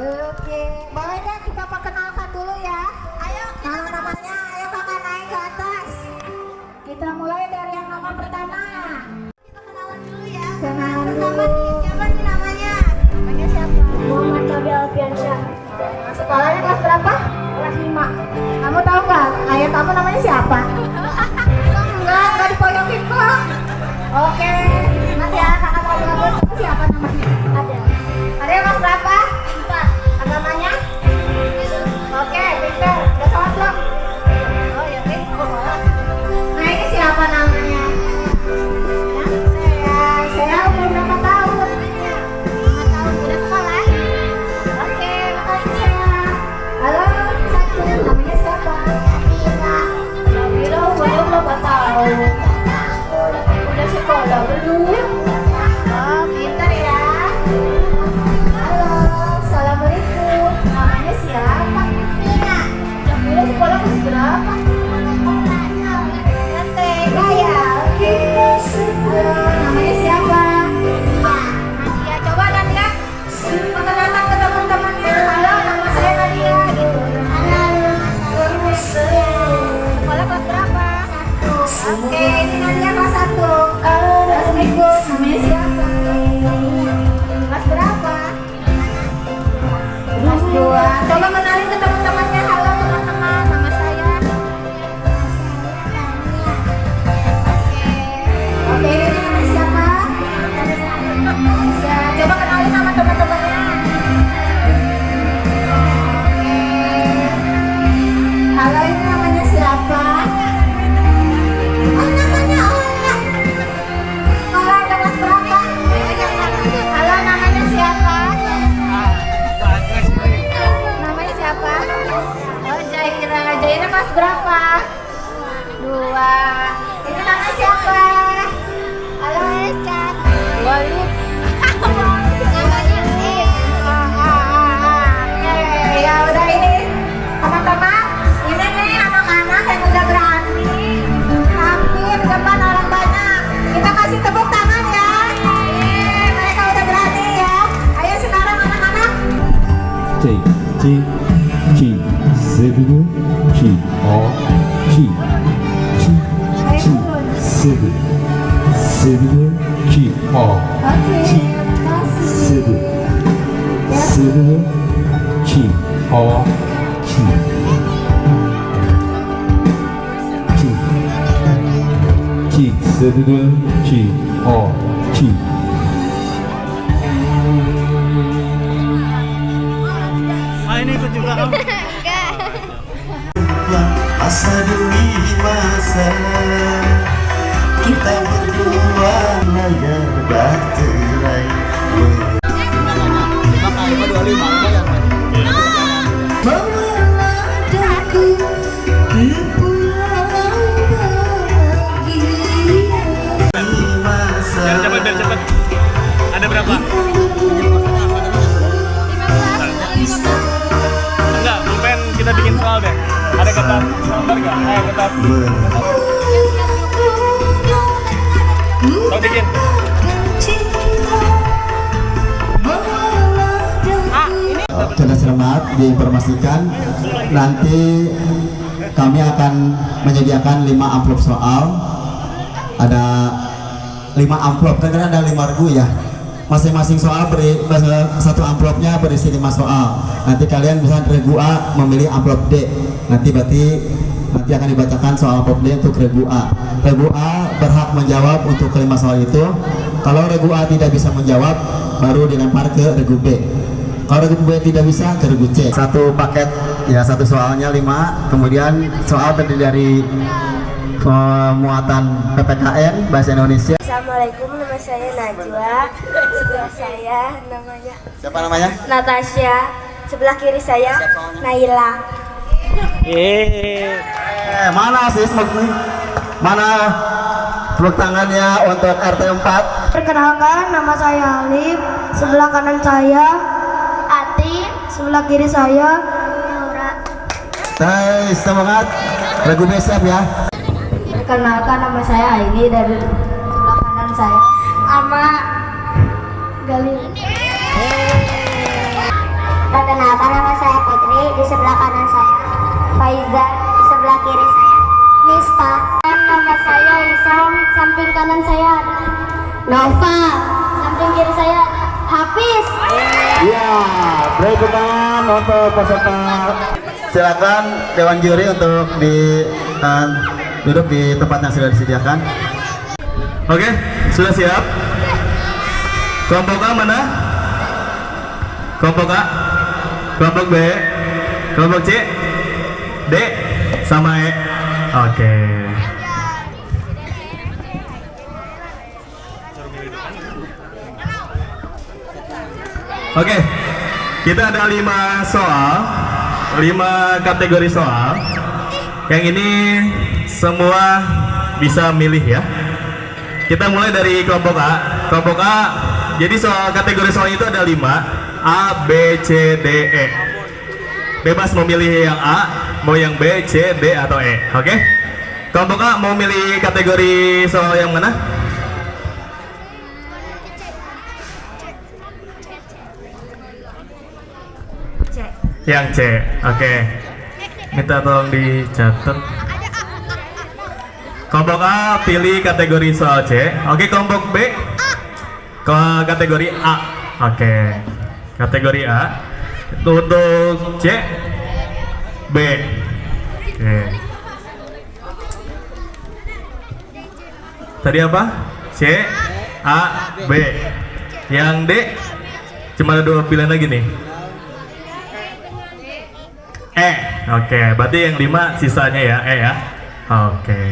Oke, boleh deh kita perkenalkan dulu ya. Ayo, nama-namanya, ayo kakak naik ke atas. Kita mulai dari yang nomor pertama. Kita kenalan dulu ya. Kenalan dulu. Siapa nih namanya? Namanya siapa? Muhammad Kabi Alfiansyah. Sekolahnya kelas berapa? Kelas 5. Kamu tahu nggak? Ayah kamu namanya siapa? Enggak dipoyokin kok. Oke, nanti ya kakak mau bilang siapa namanya? Ada. Ada yang kelas berapa? 4. Agamanya? Oke, pintar. Udah sholat belum? Oh ya, pintar. Nah ini siapa namanya? Saya umur berapa tahun? 5 tahun. Udah sekolah? Oke, makasih saya. Halo, satu. Namanya siapa? Sabira, umurnya berapa tahun? Udah sekolah belum? Oh, pintar ya. Halo, assalamualaikum. Namanya siapa? Mira. Jamila sekolah kelas berapa? TK ya. Oke. Halo, namanya siapa? Nadia. Coba Nadia. Perkenalkan ke teman-temannya. Halo, nama saya Nadia. Gitu. Halo, nama saya. Sekolah kelas berapa? 1. Oke, ini Nadia kelas 1. Assalamualaikum. Namanya siapa? Kelas berapa? Kelas 2. Coba kenalin ke teman-temannya. Halo teman-teman, nama saya. Oke, ini namanya siapa? Ya, coba kenalin nama teman-temannya. Oke. Halo, ini namanya siapa? Oh, namanya Ola. Ola kelas berapa? Halo, namanya siapa? Namanya siapa? Oh, Jaira. Jaira kelas berapa? 2. Ini namanya siapa? Halo, Ecat. Walid. Namanya Oke, ya udah ini teman-teman. Ini nih anak-anak yang udah berani tampil di depan orang banyak. Kita kasih tepuk tangan ya. Mereka udah berani ya. Ayo sekarang anak-anak. J J J seven J O J J J seven seven J O Oke, J makasih. seven seven J O J J J seven J O J. Ini ikut juga kamu. Masa demi masa kita berdua layar berterai Pakai 25 bayar Pak. Meladaku ke pulau bahagia. masa Biar cepet. Ada berapa? Enggak, pulpen kita bikin soal deh. Ada kata gambar nggak? Ayo kata. Kau bikin. Cerdas cermat diinformasikan nanti kami akan menyediakan 5 amplop soal. Ada 5 amplop, karena ada 5.000 ya. Masing-masing soal satu amplopnya berisi 5 soal. Nanti kalian bisa regu A memilih amplop D. Nanti akan dibacakan soal amplop D untuk regu A. Regu A berhak menjawab untuk kelima soal itu. Kalau regu A tidak bisa menjawab, baru dilempar ke regu B. Kalau regu B tidak bisa, ke regu C. Satu paket ya, satu soalnya 5. Kemudian soal terdiri dari muatan PPKN bahasa Indonesia. Assalamualaikum, nama saya Najwa. Sebelah saya namanya Siapa namanya? Natasha. Sebelah kiri saya Naila. Mana sih mana tepuk tangannya untuk RT 4? Perkenalkan, nama saya Alif. Sebelah kanan saya Ati. Sebelah kiri saya Naura. Hai, semangat. Regu B siap ya. Perkenalkan, nama saya Aini. Dari sebelah kanan saya Ama Galil. Perkenalkan, saya Hisam, samping kanan saya Nova, samping kiri saya Hafiz. Ya, beri tepuk tangan untuk peserta. Silakan Dewan Juri untuk duduk di tempat yang sudah disediakan. Oke, sudah siap? Kelompok A mana? Kelompok A, kelompok B, kelompok C, D, sama E. Oke. Oke, kita ada 5 soal, 5 kategori soal. Yang ini semua bisa milih ya. Kita mulai dari kelompok A. Kelompok A, jadi soal kategori soal itu ada 5, A, B, C, D, E. Bebas memilih yang A, mau yang B, C, D, atau E. Oke? Kelompok A mau milih kategori soal yang mana? Yang C. Oke. Minta tolong dicatat. Kelompok A pilih kategori soal C. Oke, kelompok B ke kategori A. Oke. Kategori A. Untuk C, B. Oke. Tadi apa? C, A, B. Yang D cuma ada 2 pilihan lagi nih. E. Oke, berarti yang 5 sisanya ya, E ya. Oke.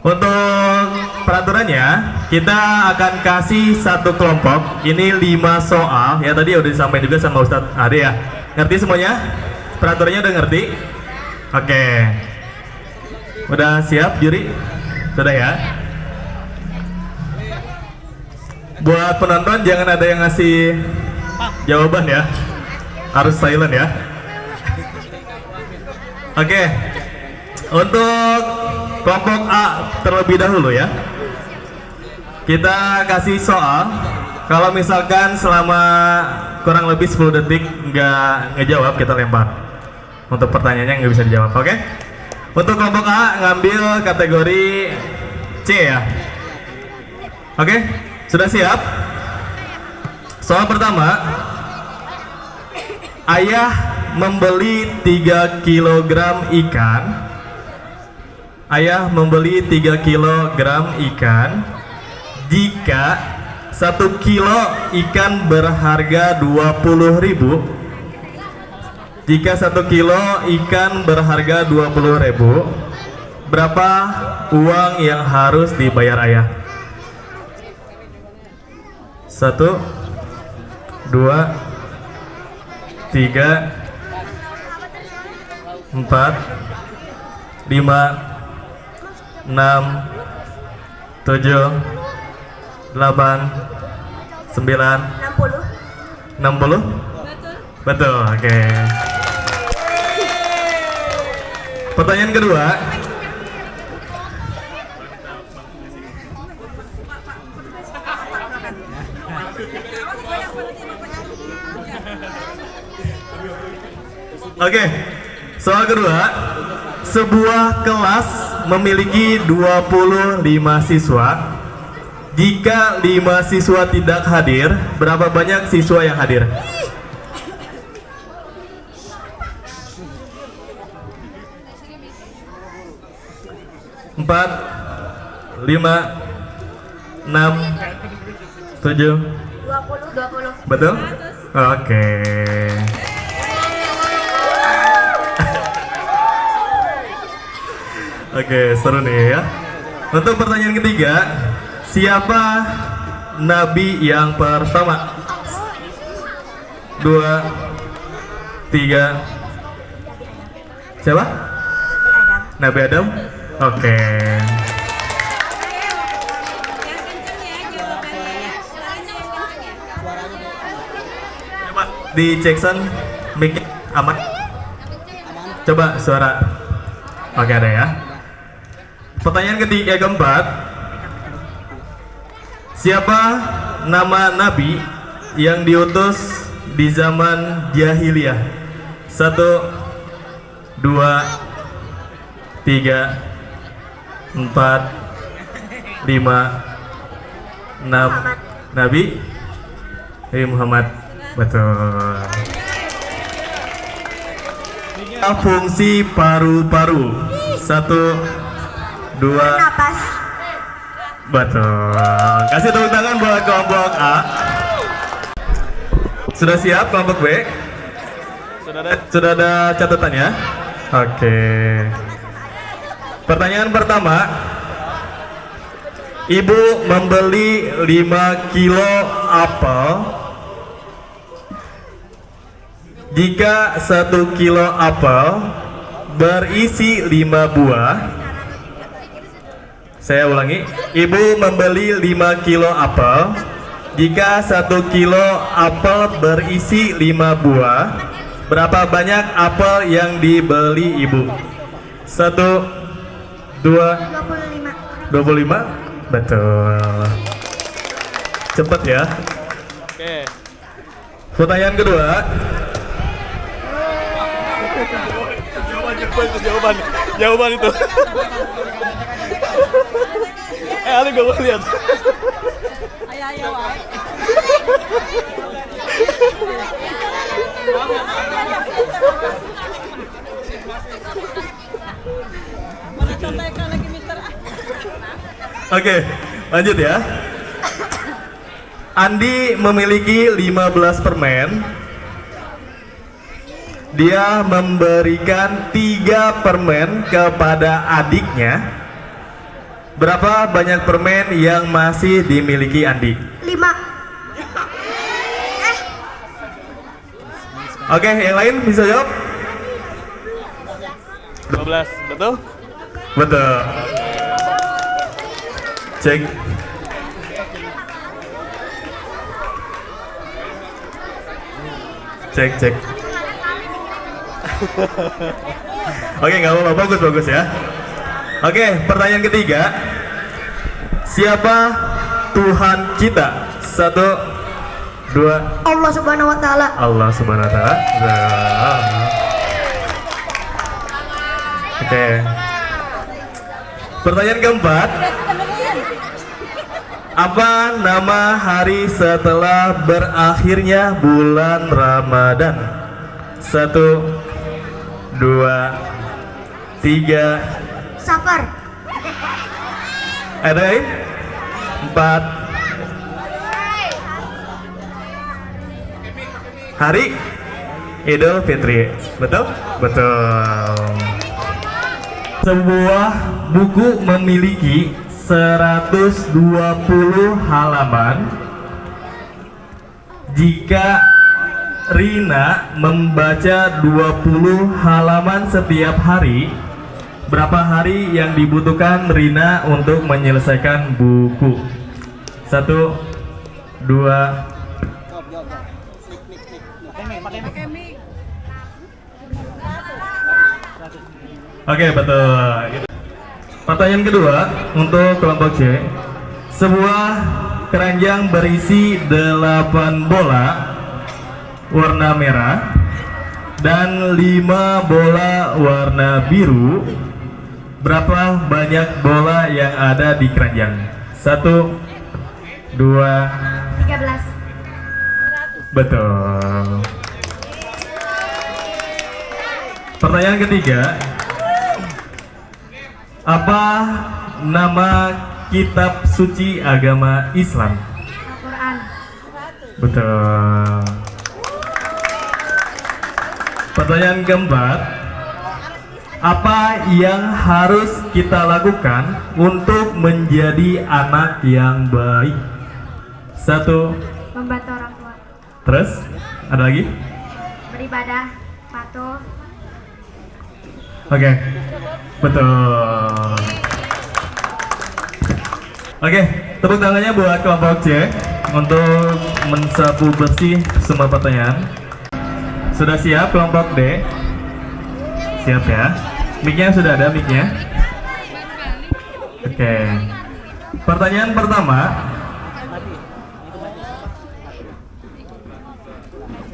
Untuk peraturannya, kita akan kasih satu kelompok. Ini 5 soal. Ya tadi udah disampaikan juga sama Ustadz Ade ya. Ngerti semuanya? Peraturannya udah ngerti? Oke. Udah siap juri? Sudah ya? Buat penonton jangan ada yang ngasih jawaban ya. Harus silent ya. Oke. Untuk kelompok A terlebih dahulu ya. Kita kasih soal. Kalau misalkan selama kurang lebih 10 detik nggak ngejawab, kita lempar. Untuk pertanyaannya nggak bisa dijawab, oke? Untuk kelompok A ngambil kategori C ya. Oke, sudah siap? Soal pertama. Ayah membeli 3 kg ikan. Ayah membeli 3 kg ikan. Jika 1 kilo ikan berharga 20.000. Jika 1 kilo ikan berharga 20.000, berapa uang yang harus dibayar ayah? 1, 2, 3, 4, 5, 6, 7, 8, 9, 60? Betul, oke. Pertanyaan kedua. Oke, soal kedua. Sebuah kelas memiliki 25 siswa. Jika 5 siswa tidak hadir, berapa banyak siswa yang hadir? 4, 5, 6, 7, 20. betul? Oke. Oke, seru nih ya. Untuk pertanyaan ketiga, siapa nabi yang pertama? 2, 3. Siapa? Nabi Adam. Oke. Coba di Jackson mic aman. Coba suara. Oke, ada ya. Pertanyaan ketiga keempat. Siapa nama nabi yang diutus di zaman jahiliyah? 1, 2, 3, 4, 5, 6. Nabi Muhammad. Betul. Fungsi paru-paru. 1, 2. Napas. Betul. Kasih tepuk tangan buat kelompok A. Sudah siap kelompok B? Sudah ada catatannya? Oke. Pertanyaan pertama. Ibu membeli 5 kilo apel. Jika 1 kilo apel berisi 5 buah. Saya ulangi. Ibu membeli 5 kilo apel. Jika 1 kilo apel berisi 5 buah, berapa banyak apel yang dibeli ibu? 1, 2, 25. Betul. Cepet ya. Oke. Pertanyaan kedua. Jawaban itu. Ali gak mau lihat. Oke, lanjut ya. Andi memiliki 15 permen. Dia memberikan 3 permen kepada adiknya. Berapa banyak permen yang masih dimiliki Andi? 5. Oke, yang lain bisa jawab? 12, betul? Betul. Cek. Cek. Oke, nggak apa-apa, bagus ya. Oke, pertanyaan ketiga. Siapa Tuhan kita? 1, 2. Allah Subhanahu wa taala. Allah Subhanahu wa taala. Oke. Pertanyaan keempat. Apa nama hari setelah berakhirnya bulan Ramadan? 1, 2, 3. Safar. Ada lain? 4. Hari Idul Fitri. Betul? Betul. Sebuah buku memiliki 120 halaman. Jika Rina membaca 20 halaman setiap hari, berapa hari yang dibutuhkan Rina untuk menyelesaikan buku? 1, 2. Oke, betul. Pertanyaan kedua untuk kelompok C. Sebuah keranjang berisi 8 bola warna merah dan 5 bola warna biru. Berapa banyak bola yang ada di keranjang? 1, 2. 13. Betul. Pertanyaan ketiga. Apa nama kitab suci agama Islam? Al-Quran. Betul. Pertanyaan keempat. Apa yang harus kita lakukan untuk menjadi anak yang baik? 1. Membantu orang tua. Terus? Ada lagi? Beribadah. Patuh. Oke. Betul. Oke, tepuk tangannya buat kelompok C untuk mensapu bersih semua pertanyaan. Sudah siap kelompok D? Siap ya? Mic-nya sudah ada mic-nya? Oke. Pertanyaan pertama.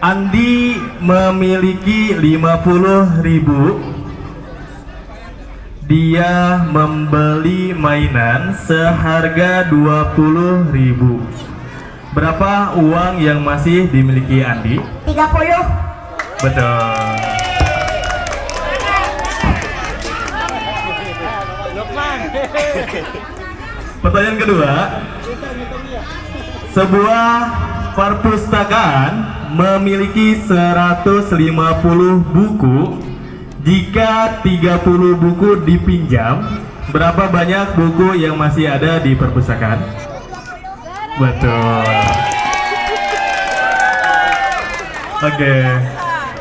Andi memiliki 50.000. dia membeli mainan seharga 20.000. Berapa uang yang masih dimiliki Andi? 30. Betul. Pertanyaan kedua. Sebuah perpustakaan memiliki 150 buku. Jika 30 buku dipinjam, berapa banyak buku yang masih ada di perpustakaan? Betul. Oke.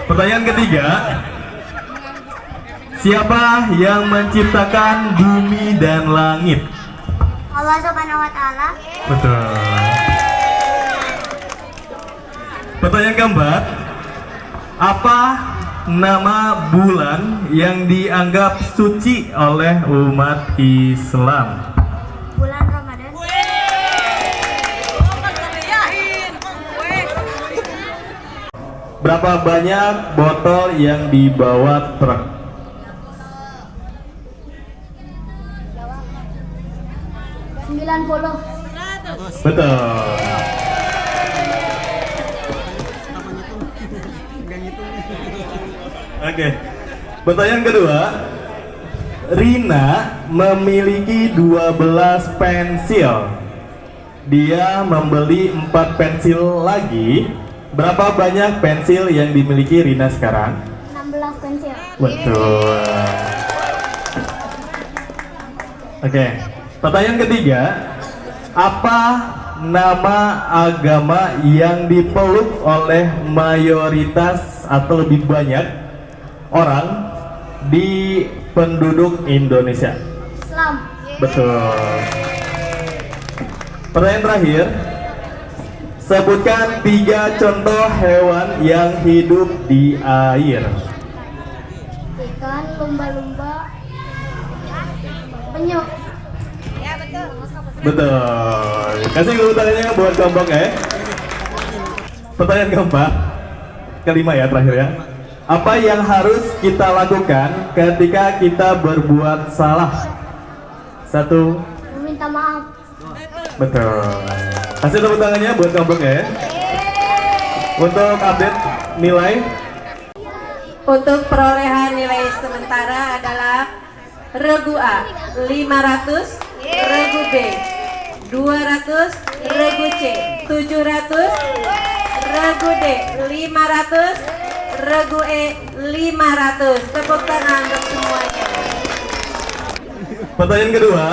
Pertanyaan ketiga. Siapa yang menciptakan bumi dan langit? Allah Subhanahu wa taala. Betul. Pertanyaan keempat. Apa nama bulan yang dianggap suci oleh umat Islam? Bulan Ramadan. Berapa banyak botol yang dibawa truk? 90. Betul. Oke. Pertanyaan kedua. Rina memiliki 12 pensil. Dia membeli 4 pensil lagi. Berapa banyak pensil yang dimiliki Rina sekarang? 16 pensil. Betul. Oke. Pertanyaan ketiga. Apa nama agama yang dipeluk oleh mayoritas atau lebih banyak orang di penduduk Indonesia? Islam. Betul. Pertanyaan terakhir. Sebutkan 3 contoh hewan yang hidup di air. Ikan, lumba-lumba, penyu. Betul. Kasih dulu tangannya buat kelompok ya. Pertanyaan keempat, kelima ya terakhir ya. Apa yang harus kita lakukan ketika kita berbuat salah? 1. Meminta maaf. Betul. Kasih tepuk tangannya buat kelompok ya. Untuk update nilai. Untuk perolehan nilai sementara adalah Regu A 500, Regu B 200, Regu C 700, Regu D 500, Regu E 500. Tepuk tangan untuk semuanya. Pertanyaan kedua.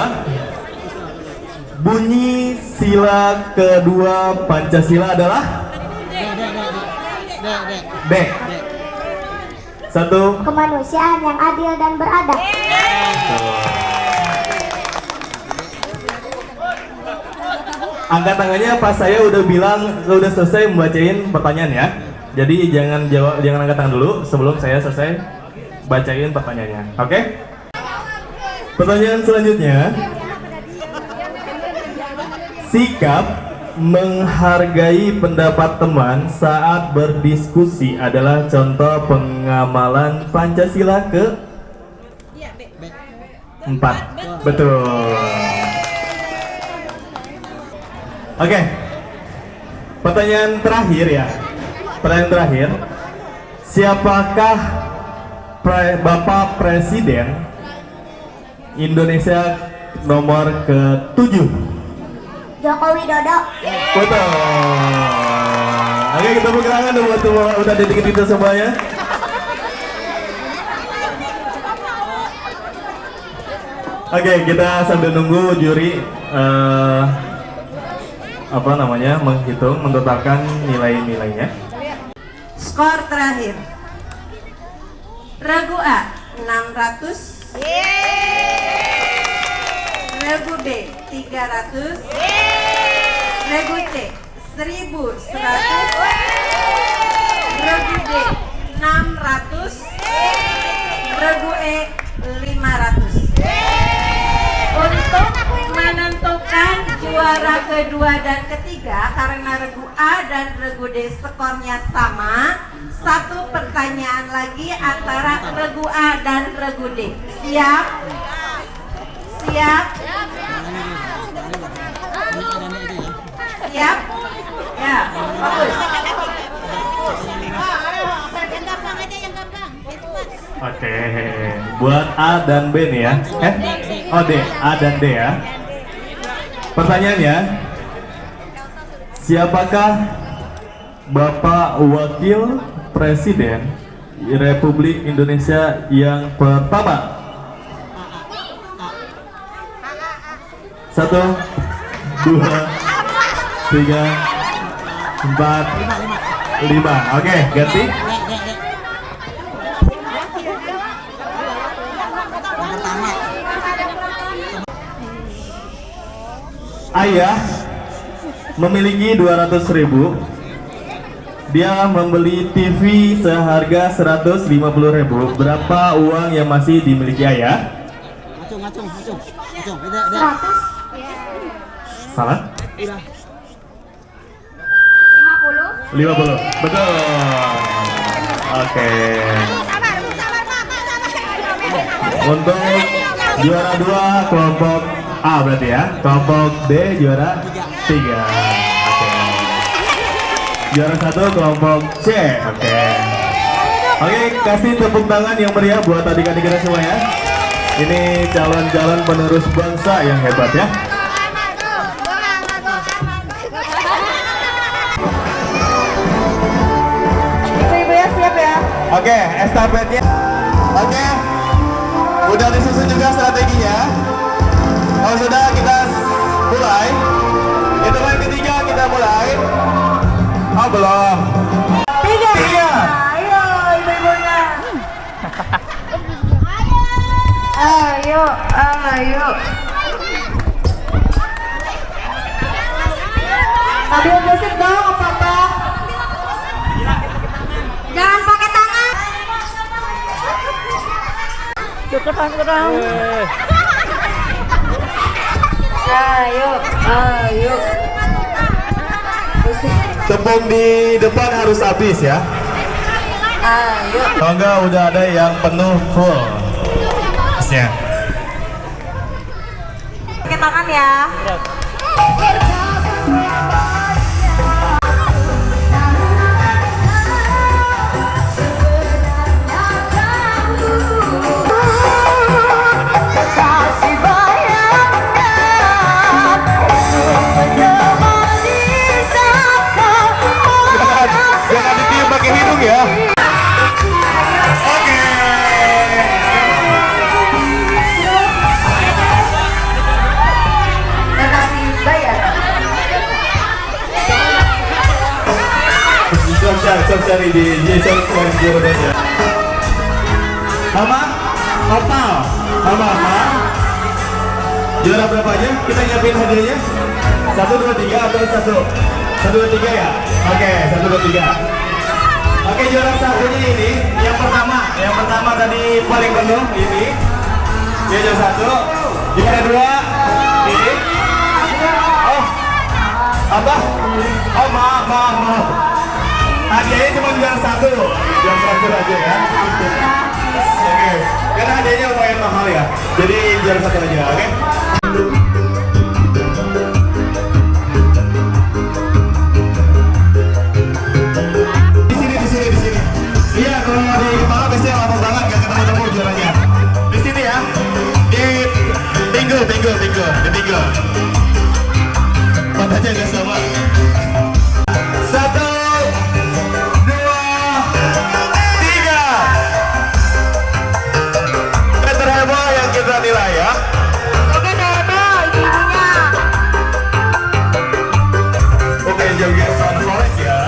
Bunyi sila kedua Pancasila adalah? D. 1. Kemanusiaan yang adil dan beradab. Angkat tangannya pas saya udah bilang udah selesai membacain pertanyaan ya. Jadi jangan angkat tangan dulu sebelum saya selesai bacain pertanyaannya. Oke? Pertanyaan selanjutnya. Sikap menghargai pendapat teman saat berdiskusi adalah contoh pengamalan Pancasila ke 4. Betul. Oke. Pertanyaan terakhir ya. Pertanyaan terakhir. Siapakah Bapak Presiden Indonesia nomor ke-7? Joko Widodo. Betul. Oke, kita bergerangan buat semua udah dikit itu semuanya. Oke, kita sambil nunggu juri menghitung, mentotalkan nilai-nilainya. Skor terakhir. Regu A 600, Regu B 300, Regu C 1100, Regu D 600, Regu E 500. Untuk menentukan juara kedua dan ketiga karena regu A dan regu D skornya sama. Satu pertanyaan lagi antara regu A dan regu D. Siap? Siap? Siap? Ya, bagus. Oke, buat A dan B nih ya. Oh D, A dan D ya. Pertanyaannya, siapakah Bapak Wakil Presiden Republik Indonesia yang pertama? 1, 2, 3, 4, 5. Oke, ganti. Ayah memiliki 200.000. Dia membeli TV seharga 150.000. Berapa uang yang masih dimiliki ayah? Ngacung. 100. Salah? 50. 50. Betul. Oke. Untuk juara 2 kelompok A berarti ya. Kelompok D juara 3. Oke. Juara 1 kelompok C. Oke. Oke, kasih tepuk tangan yang meriah buat adik-adik kita semua ya. Ini calon-calon penerus bangsa yang hebat ya. Ibu-ibu ya siap ya. Oke, estafetnya. Oke. Udah disusun juga strateginya. Kalau sudah kita mulai. Hitungan ketiga kita mulai. Oh belum. 3. Ayo ibu-ibunya. Ayo. Sambil musik dong, Papa. Jangan pakai tangan. Cepetan. Ayo. Musik. Tepung di depan harus habis ya. Ayo. Kalau enggak udah ada yang penuh full. Ya. Pakai tangan ya. Jangan ditiup pakai hidung ya. Oke. Siap cari di Jason Jurudannya. Mama, opal, mama. Juara berapa aja? Kita nyiapin hadiahnya. 1, 2, 3 atau 1, 2, 3 ya? Oke, 1, 2, 3. Oke, juara satunya ini. Yang pertama tadi paling penuh ini. Dia juara 1. Juara 2 ini. Oh, apa? Oh, maaf. Hadiahnya cuma juara 1. Juara 1 aja ya. Oke, karena hadiahnya lumayan mahal ya. Jadi juara 1 aja, oke? Di sini. Iya, kalau di kepala biasanya lama banget gak ketemu juaranya. Di sini ya. Di pinggul. Padanya gak sama. 1, 2, 3. Terheboh yang kita nilai ya. Oke, heboh ibu-ibunya. Oke, joget sound forest ya.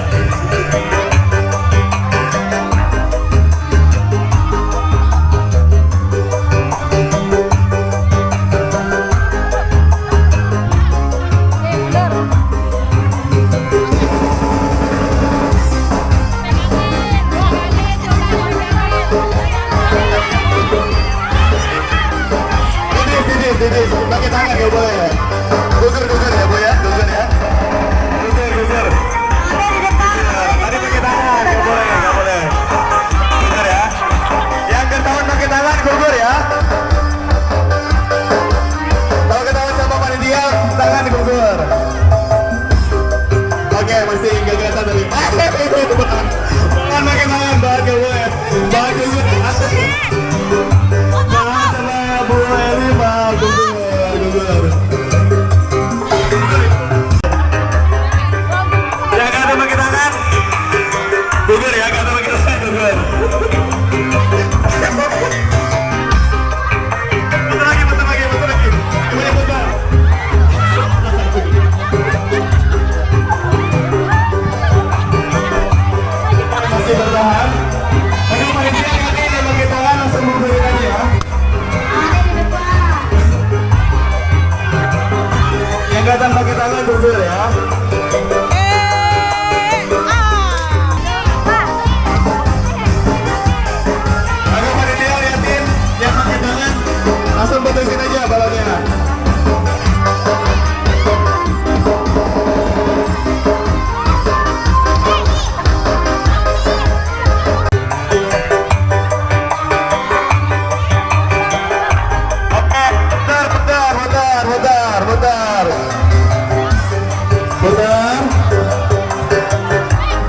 Putar.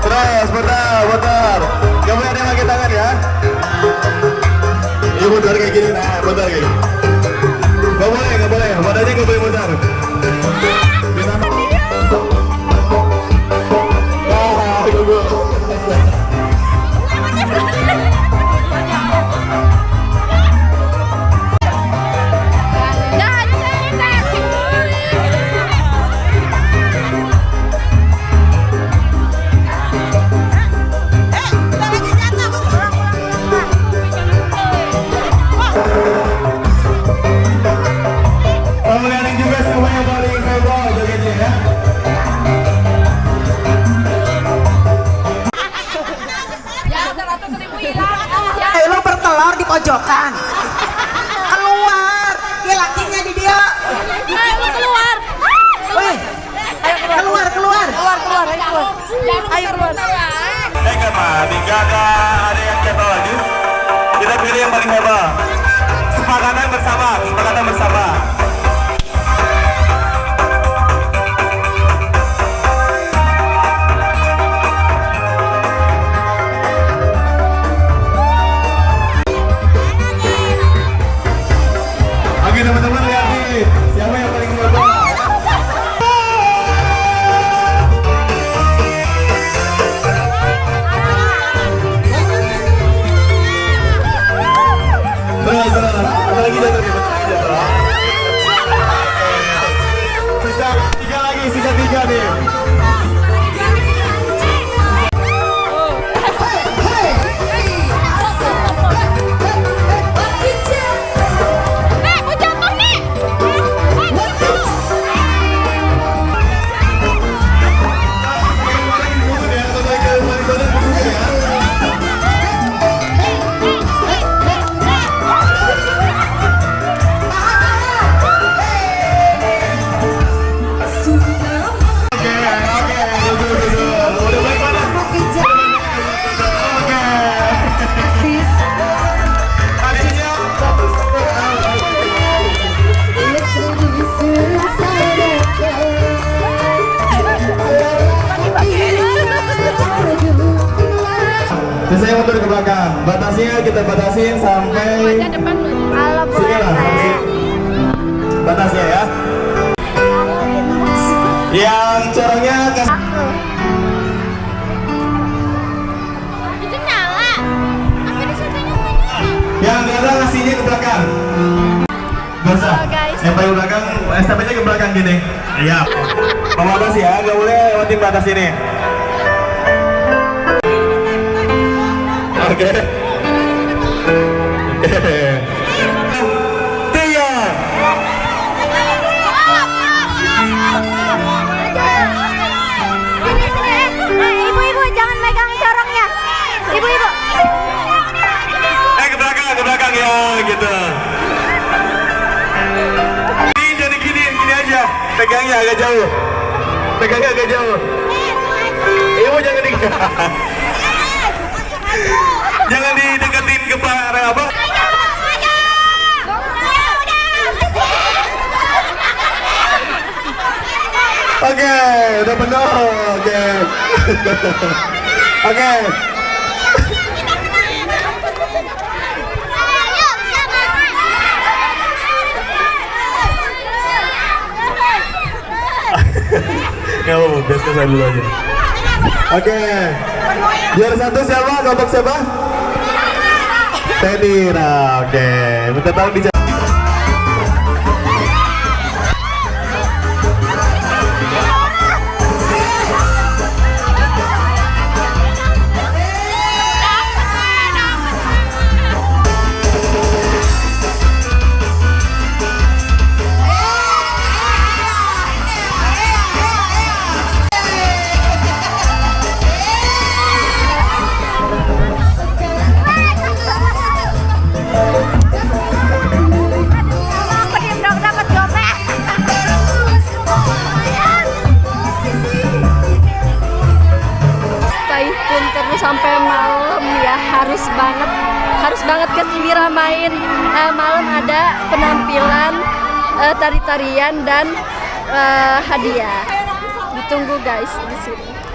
Terus putar. Gak boleh ada yang pakai tangan ya. Iya putar kayak gini, nah putar kayak gini. Gak boleh, badannya gak boleh putar. Pemenang juga siapa yang paling heboh jogetnya ya? Lu bertelur di pojokan. Keluar. Dia lakinya di dia. Keluar. Weh. Keluar. Ayo keluar. Ketika ada yang jatuh lagi, kita pilih yang paling hebat. Kesepakatan bersama. Oke teman-teman, lihat nih siapa yang paling hebat. Terus, lagi jatuh. Sisa tiga nih. Saya mundur ke belakang. Batasnya kita batasin sampai sini lah. Batasnya ya. Yang corongnya ke Itu nyala. Apa di sana yang nggak ada ngasihnya ke belakang. Gak usah. Yang paling belakang, estafetnya ke belakang gini. Iya. Membatasi ya, nggak boleh lewatin batas ini. Oke. Tiga. Ibu-ibu jangan megang corongnya. Ibu-ibu. Ke belakang ya, gitu. Ini jadi gini aja. Pegangnya agak jauh. Ibu jangan jangan dideketin ke arah apa? Oke, udah penuh. Oke. Ya mau biasa saya dulu aja. Oke. Juara satu siapa? Kelompok siapa? Tenira. Oke. Minta tolong di sampai malam ya, harus banget kesini main. Malam ada penampilan tari-tarian dan hadiah. Ditunggu guys di sini.